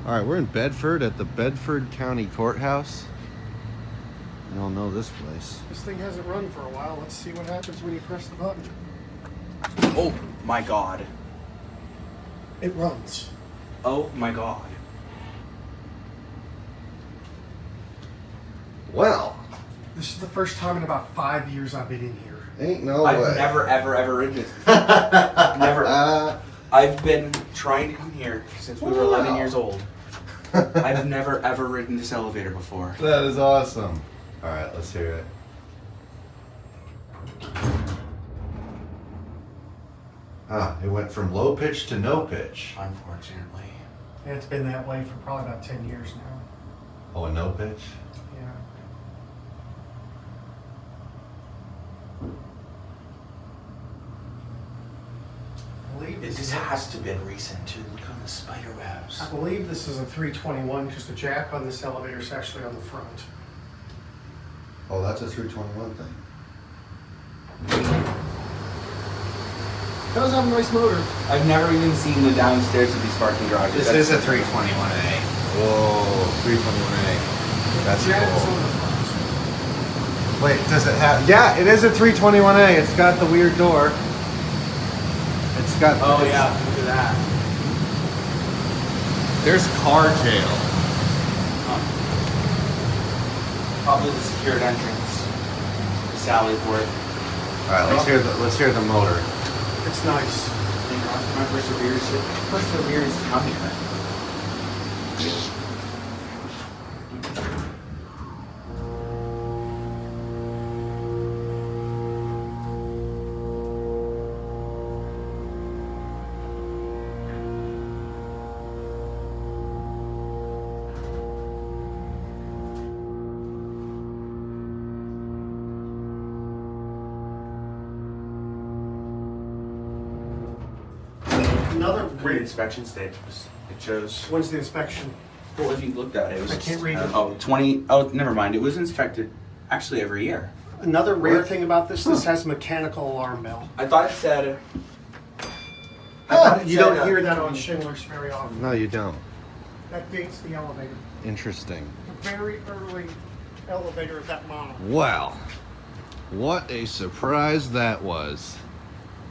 All right, we're in Bedford at the Bedford County Courthouse. You all know this place. This thing hasn't run for a while. Let's see what happens when you press the button. Oh my god. It runs. Oh my god. Well, This is the first time in about 5 years I've been in here. ain't no I've way. never, ever ridden this before. Never. I've been trying to come here since we were 11 years old. I've never, ever ridden this elevator before. That is awesome. All right, let's hear it. It went from low pitch to no pitch. Unfortunately. And it's been that way for probably about 10 years now. Oh, a no pitch? Yeah. This has to have been recent too. Look on the spider webs. I believe this is a 321 because the jack on this elevator is actually on the front. Oh, that's a 321 thing. It does have a nice motor. I've never even seen the downstairs of these parking garages. This is a 321A. Whoa, 321A. That's Jack is cool. on the front. Wait, does it have? Yeah, it is a 321A. It's got the weird door. It's got. Oh yeah, look at that. There's car jail. Probably the secured entrance. The Sally port. All right, let's hear the motor. It's nice. My perseverance to come here. Another Great weird. inspection status. It shows. When's the inspection? Well, if you looked at it, it was. I can't read it. Oh, 20. Oh, never mind. It was inspected actually every year. Another rare What? thing about this has a mechanical alarm bell. I thought it said. I thought it You said, don't hear that on Schindler's very often. No, you don't. That dates the elevator. Interesting. The very early elevator of that model. Wow, what a surprise that was.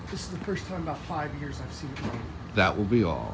This is the first time in about 5 years I've seen it run. That will be all.